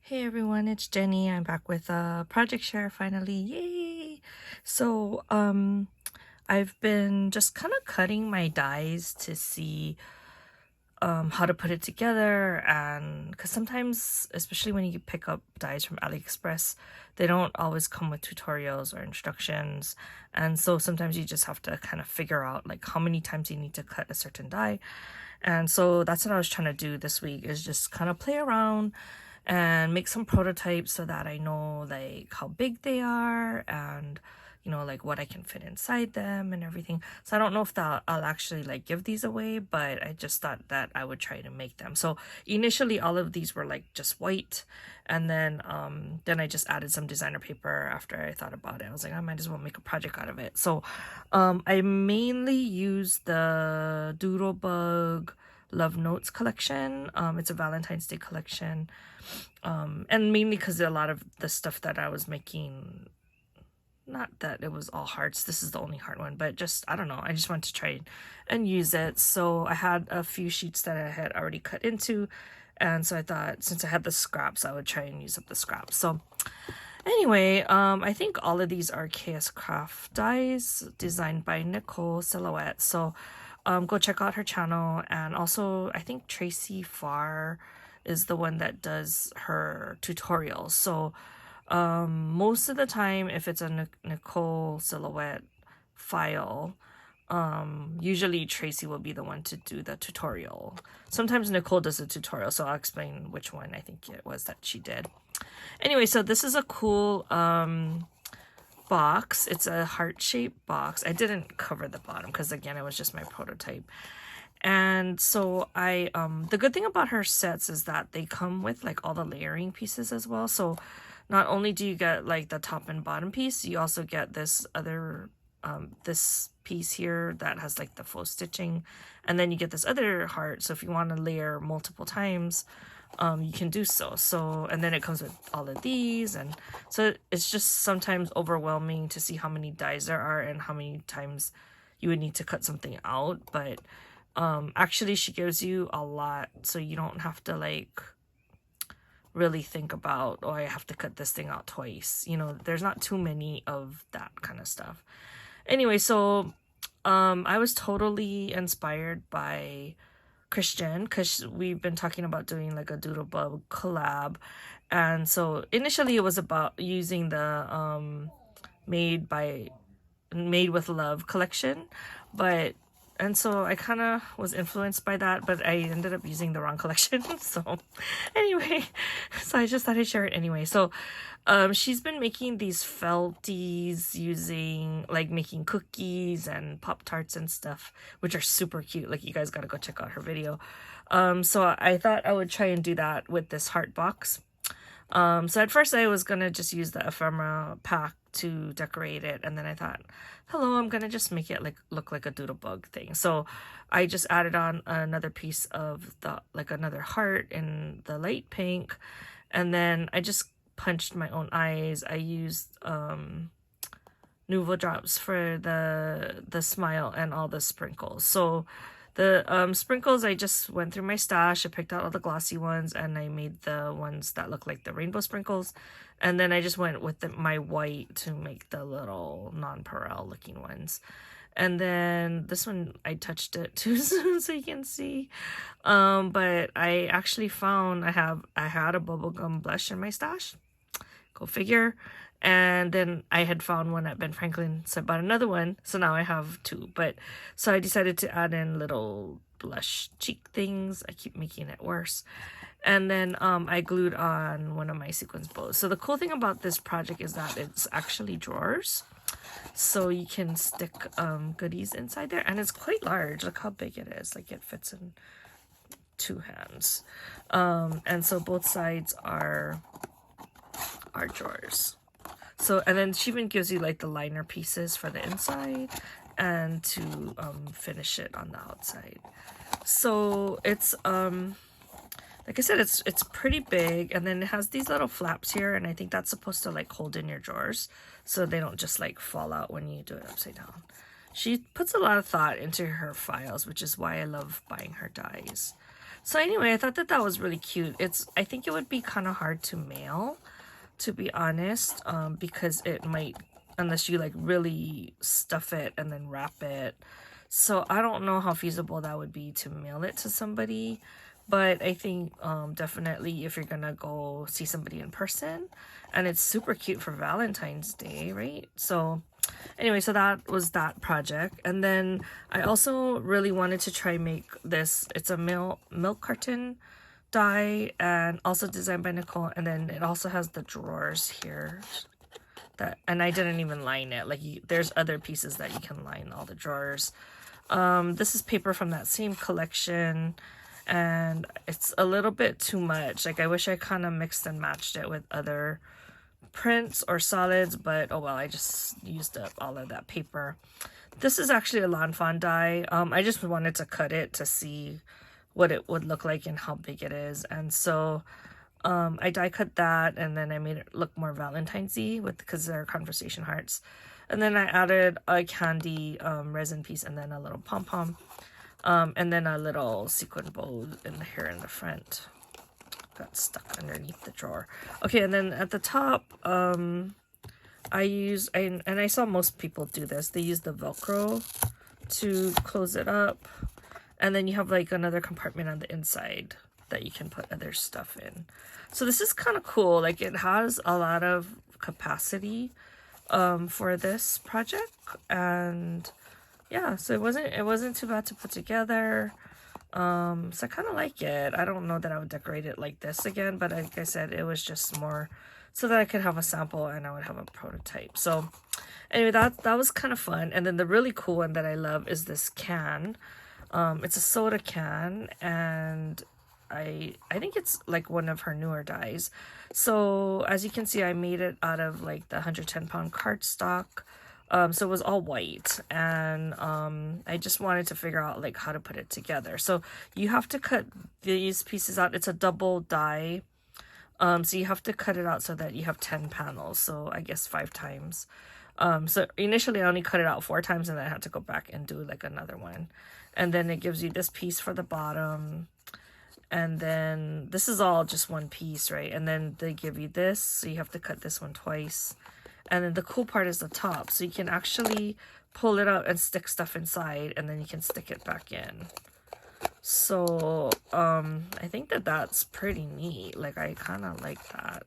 Hey everyone, it's Jenny. I'm back with a project share finally. Yay! So, I've been just kind of cutting my dies to see how to put it together, and because sometimes, especially when you pick up dies from AliExpress, they don't always come with tutorials or instructions, and so sometimes you just have to kind of figure out like how many times you need to cut a certain die. And so that's what I was trying to do this week, is just kind of play around and make some prototypes so that I know like how big they are, and like what I can fit inside them and everything. So I don't know if that I'll actually like give these away, but I just thought that I would try to make them. So initially all of these were like just white, and then I just added some designer paper after I thought about it. I was like, I might as well make a project out of it. So I mainly use the Doodlebug Love Notes collection. It's a Valentine's Day collection, and mainly because a lot of the stuff that I was making, not that it was all hearts, this is the only heart one, but just I don't know, I just wanted to try and use it. So I had a few sheets that I had already cut into, and so I thought since I had the scraps, I would try and use up the scraps. So anyway, I think all of these are KS Craft dies designed by Nicole Silhouette. So go check out her channel. And also I think Tracy Farr is the one that does her tutorials. So most of the time, if it's a Nicole Silhouette file, usually Tracy will be the one to do the tutorial. Sometimes Nicole does the tutorial, so I'll explain which one I think it was that she did. Anyway, so this is a cool box. It's a heart-shaped box. I didn't cover the bottom because again, it was just my prototype. And so I the good thing about her sets is that they come with like all the layering pieces as well. So not only do you get like the top and bottom piece, you also get this other this piece here that has like the faux stitching, and then you get this other heart. So if you want to layer multiple times, you can do so. And then it comes with all of these, and so it's just sometimes overwhelming to see how many dies there are and how many times you would need to cut something out. But actually she gives you a lot, so you don't have to like really think about, oh, I have to cut this thing out twice. There's not too many of that kind of stuff. Anyway, so I was totally inspired by Christian because we've been talking about doing like a Doodlebug collab. And so initially it was about using the Made with Love collection, and so I kind of was influenced by that, but I ended up using the wrong collection. So anyway, so I just thought I'd share it anyway. So she's been making these felties using like making cookies and Pop-Tarts and stuff, which are super cute. Like, you guys gotta go check out her video. So I thought I would try and do that with this heart box. So at first I was gonna just use the ephemera pack to decorate it, and then I thought, hello, I'm gonna just make it like look like a doodlebug thing. So I just added on another piece of the another heart in the light pink, and then I just punched my own eyes. I used Nouveau drops for the smile and all the sprinkles. So the sprinkles, I just went through my stash, I picked out all the glossy ones, and I made the ones that look like the rainbow sprinkles. And then I just went with my white to make the little non-Perel looking ones. And then this one, I touched it too soon so you can see. But I actually found I had a bubblegum blush in my stash. Go figure. And then I had found one at Ben Franklin, so I bought another one. So now I have two. So I decided to add in little blush cheek things. I keep making it worse. And then I glued on one of my sequins bows. So the cool thing about this project is that it's actually drawers. So you can stick goodies inside there. And it's quite large. Look how big it is. Like, it fits in 2 hands. And so both sides are drawers. So, and then she even gives you like the liner pieces for the inside and to finish it on the outside. So it's like I said, it's pretty big, and then it has these little flaps here, and I think that's supposed to like hold in your drawers so they don't just like fall out when you do it upside down. She puts a lot of thought into her files, which is why I love buying her dies. So anyway, I thought that that was really cute. I think it would be kind of hard to mail, to be honest, because it might, unless you like really stuff it and then wrap it. So I don't know how feasible that would be to mail it to somebody, but I think definitely if you're gonna go see somebody in person, and it's super cute for Valentine's Day, right? So anyway, so that was that project. And then I also really wanted to try make this. It's a milk carton die, and also designed by Nicole. And then it also has the drawers here. And I didn't even line it. Like, there's other pieces that you can line all the drawers. This is paper from that same collection, and it's a little bit too much. Like, I wish I kind of mixed and matched it with other prints or solids, but oh well, I just used up all of that paper. This is actually a Lawn Fawn die. I just wanted to cut it to see what it would look like and how big it is, and so I die cut that, and then I made it look more Valentine's-y because they're conversation hearts. And then I added a candy resin piece, and then a little pom-pom, and then a little sequin bow here in the front. Got stuck underneath the drawer. Okay, and then at the top, and I saw most people do this. They use the Velcro to close it up, and then you have like another compartment on the inside that you can put other stuff in. So this is kind of cool. Like, it has a lot of capacity for this project, and yeah, so it wasn't too bad to put together. So I kind of like it. I don't know that I would decorate it like this again, but like I said, it was just more so that I could have a sample and I would have a prototype. So anyway, that was kind of fun. And then the really cool one that I love is this can. It's a soda can, and I think it's like one of her newer dies. So as you can see, I made it out of like the 110-pound cardstock. So it was all white, and I just wanted to figure out like how to put it together. So you have to cut these pieces out. It's a double die. So you have to cut it out so that you have 10 panels. So I guess 5 times. So initially I only cut it out 4 times, and then I had to go back and do like another one. And then it gives you this piece for the bottom. And then this is all just one piece, right? And then they give you this, so you have to cut this one twice. And then the cool part is the top, so you can actually pull it out and stick stuff inside, and then you can stick it back in. So I think that that's pretty neat. Like, I kind of like that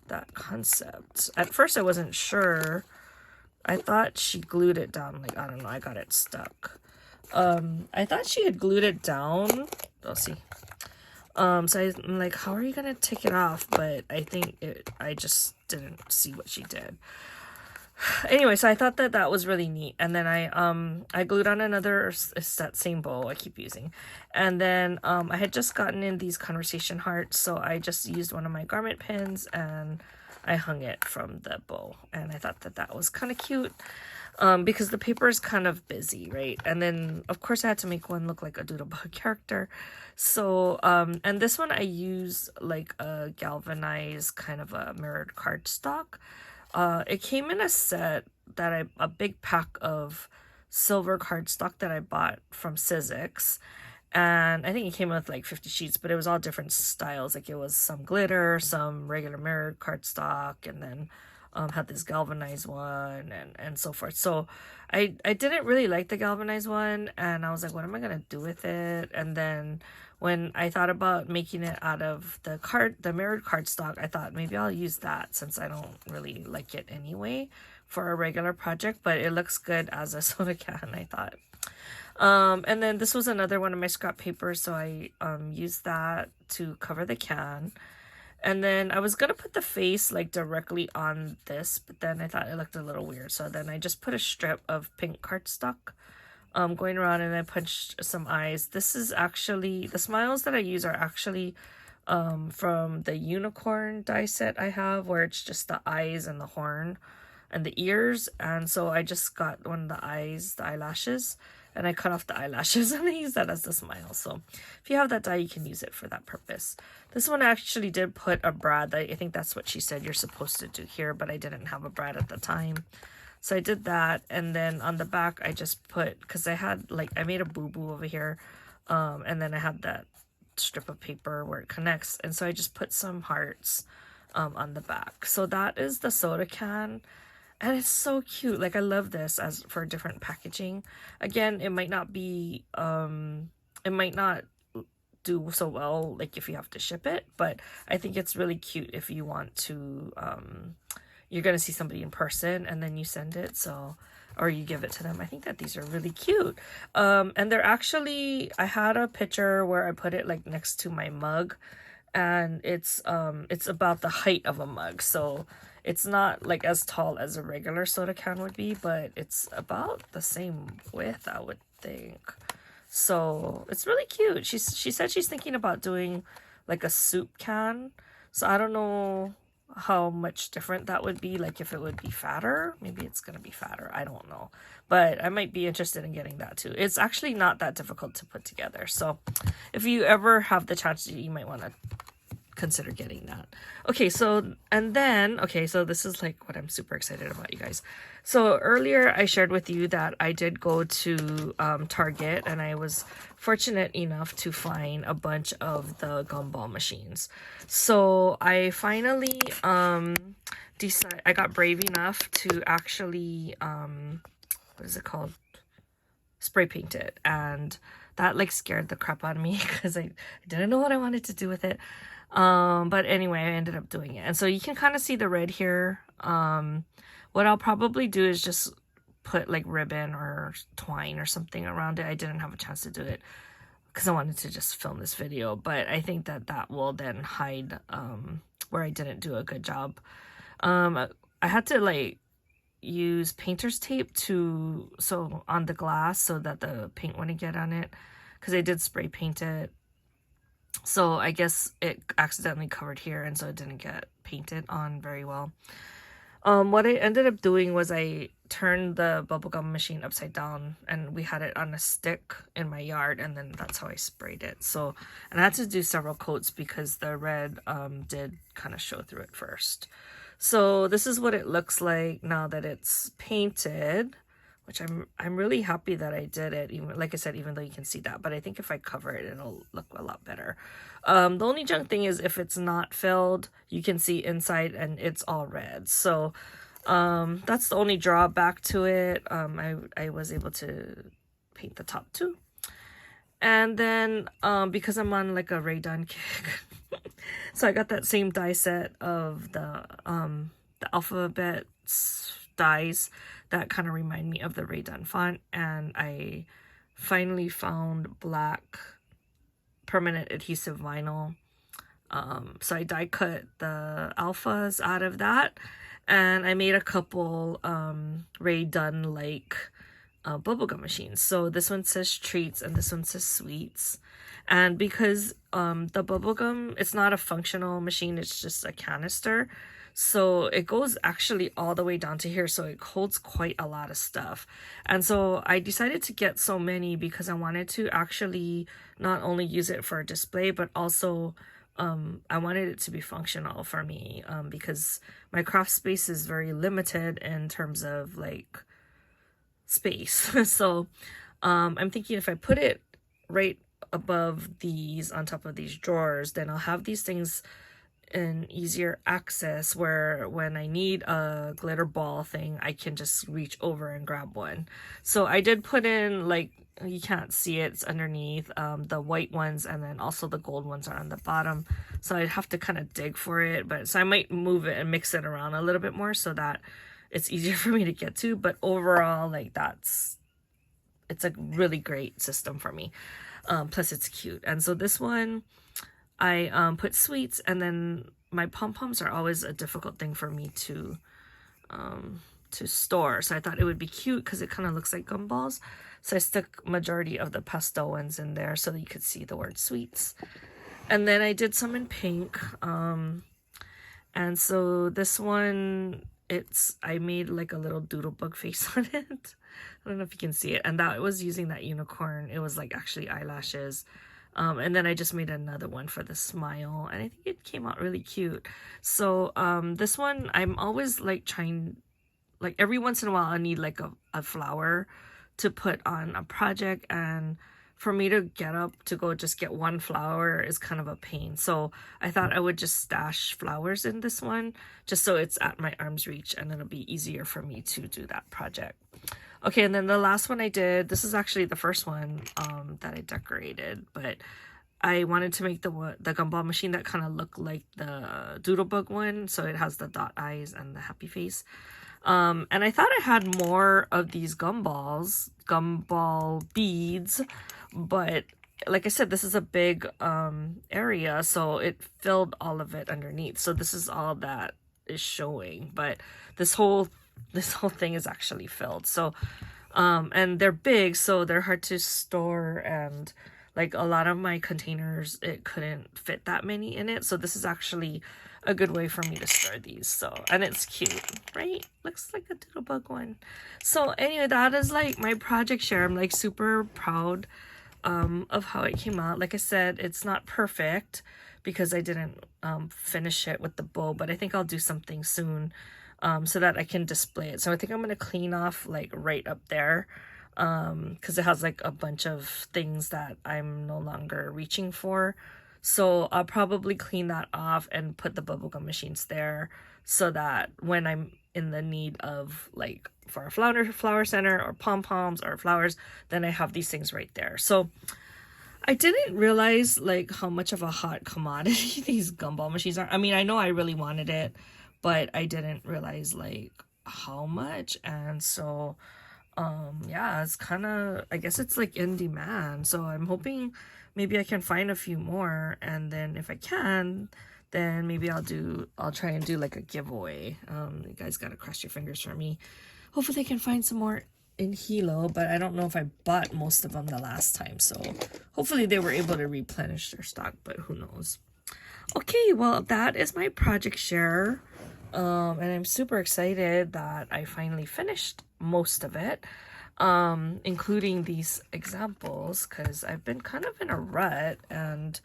that concept. At first I wasn't sure. I thought she glued it down. Like, I don't know, I got it stuck. I thought she had glued it down. I'll see. So I'm like, how are you gonna take it off? But I think I just didn't see what she did. Anyway, so I thought that that was really neat. And then I glued on another, it's that same bow I keep using. And then I had just gotten in these conversation hearts, so I just used one of my garment pins and I hung it from the bow. And I thought that that was kind of cute. Because the paper is kind of busy, right? And then, of course, I had to make one look like a Doodlebug character. So, and this one I use like a galvanized kind of a mirrored cardstock. It came in a set that a big pack of silver cardstock that I bought from Sizzix. And I think it came with like 50 sheets, but it was all different styles. Like, it was some glitter, some regular mirrored cardstock, and then had this galvanized one and so forth. So I didn't really like the galvanized one, and I was like, what am I gonna do with it? And then when I thought about making it out of the mirrored cardstock, I thought maybe I'll use that, since I don't really like it anyway for a regular project, but it looks good as a soda can, I thought. And then this was another one of my scrap papers, so I used that to cover the can. And then I was going to put the face like directly on this, but then I thought it looked a little weird. So then I just put a strip of pink cardstock going around, and I punched some eyes. This is actually, the smiles that I use are actually from the unicorn die set I have, where it's just the eyes and the horn and the ears. And so I just got one of the eyes, the eyelashes, and I cut off the eyelashes and I use that as the smile. So if you have that die, you can use it for that purpose. This one I actually did put a brad. I think that's what she said you're supposed to do here, but I didn't have a brad at the time. So I did that, and then on the back I just put, because I had like, I made a boo-boo over here, and then I had that strip of paper where it connects, and so I just put some hearts on the back. So that is the soda can, and it's so cute. Like, I love this as for different packaging. Again, it might not be it might not do so well like if you have to ship it, but I think it's really cute if you want to you're gonna see somebody in person and then you send it, so, or you give it to them. I think that these are really cute. And they're actually, I had a picture where I put it like next to my mug, and it's about the height of a mug, so it's not like as tall as a regular soda can would be, but it's about the same width, I would think. So it's really cute. She said she's thinking about doing like a soup can. So I don't know how much different that would be. Like if it would be fatter. Maybe it's going to be fatter. I don't know. But I might be interested in getting that too. It's actually not that difficult to put together. So if you ever have the chance, you might want to consider getting that. Okay, so, and then, okay, so this is like what I'm super excited about, you guys. So earlier I shared with you that I did go to Target, and I was fortunate enough to find a bunch of the Gumball machines. So I finally decided, I got brave enough to actually what is it called, spray paint it, and that like scared the crap out of me because I didn't know what I wanted to do with it. But anyway, I ended up doing it. And so you can kind of see the red here. What I'll probably do is just put like ribbon or twine or something around it. I didn't have a chance to do it because I wanted to just film this video, but I think that that will then hide, where I didn't do a good job. I had to like use painter's tape so on the glass so that the paint wouldn't get on it, because I did spray paint it. So I guess it accidentally covered here, and so it didn't get painted on very well. What I ended up doing was I turned the bubblegum machine upside down, and we had it on a stick in my yard, and then that's how I sprayed it. So, and I had to do several coats because the red did kind of show through it first. So this is what it looks like now that it's painted, which I'm really happy that I did it, even like I said, even though you can see that, but I think if I cover it, it'll look a lot better. The only junk thing is if it's not filled, you can see inside and it's all red. So that's the only drawback to it. I was able to paint the top too. And then because I'm on like a Ray Done kick, so I got that same die set of the alphabet dies that kind of remind me of the Ray Done font, and I finally found black permanent adhesive vinyl. So I die cut the alphas out of that, and I made a couple Ray Done like bubblegum machines. So this one says treats and this one says sweets. And because the bubblegum, it's not a functional machine, it's just a canister. So it goes actually all the way down to here, so it holds quite a lot of stuff. And so I decided to get so many because I wanted to actually not only use it for a display, but also I wanted it to be functional for me, because my craft space is very limited in terms of like space. So I'm thinking if I put it right above these, on top of these drawers, then I'll have these things an easier access, where when I need a glitter ball thing, I can just reach over and grab one. So I did put in, like, you can't see it, it's underneath, the white ones, and then also the gold ones are on the bottom. So I'd have to kind of dig for it, but so I might move it and mix it around a little bit more so that it's easier for me to get to. But overall, like, it's a really great system for me. Plus it's cute. And so this one, I put sweets, and then my pom-poms are always a difficult thing for me to store. So I thought it would be cute because it kind of looks like gumballs. So I stuck majority of the pastel ones in there so that you could see the word sweets. And then I did some in pink. And so this one, I made like a little doodle bug face on it. I don't know if you can see it. And that was using that unicorn. It was like actually eyelashes. And then I just made another one for the smile, and I think it came out really cute. So this one, I'm always like trying, like every once in a while I need like a flower to put on a project, and for me to get up to go just get one flower is kind of a pain. So I thought I would just stash flowers in this one just so it's at my arm's reach and it'll be easier for me to do that project. Okay, and then the last one I did, this is actually the first one that I decorated, but I wanted to make the gumball machine that kind of looked like the Doodlebug one. So it has the dot eyes and the happy face. And I thought I had more of these gumball beads, but like I said, this is a big area, so it filled all of it underneath. So this is all that is showing, but this whole thing is actually filled. So and they're big, so they're hard to store, and like a lot of my containers, it couldn't fit that many in it. So this is actually a good way for me to store these. So, and it's cute, right? Looks like a Doodlebug one. So anyway, that is like my project share. I'm like super proud of how it came out. Like I said, it's not perfect because I didn't finish it with the bow, but I think I'll do something soon so that I can display it. So I think I'm going to clean off like right up there because it has like a bunch of things that I'm no longer reaching for. So I'll probably clean that off and put the bubblegum machines there so that when I'm in the need of like for a flower center or pom-poms or flowers, then I have these things right there. So I didn't realize like how much of a hot commodity these gumball machines are. I mean, I know I really wanted it, but I didn't realize like how much. And so yeah, it's kind of, I guess it's like in demand. So I'm hoping maybe I can find a few more, and then if I can, then maybe I'll try and do like a giveaway. You guys gotta cross your fingers for me. Hopefully I can find some more in Hilo, but I don't know if I bought most of them the last time, so hopefully they were able to replenish their stock, but who knows. Okay, well, that is my project share, and I'm super excited that I finally finished most of it, including these examples, because I've been kind of in a rut and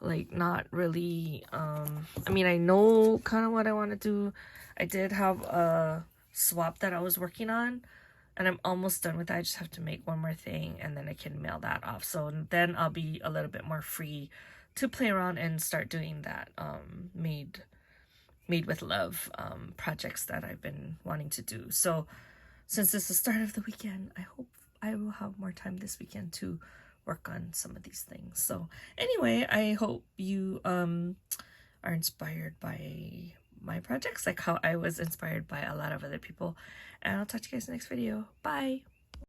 like not really, I mean, I know kind of what I want to do. I did have a swap that I was working on, and I'm almost done with that. I just have to make one more thing and then I can mail that off. So then I'll be a little bit more free to play around and start doing that made with love projects that I've been wanting to do. So since it's the start of the weekend, I hope I will have more time this weekend to work on some of these things. So anyway, I hope you are inspired by my projects, like how I was inspired by a lot of other people. And I'll talk to you guys in the next video. Bye!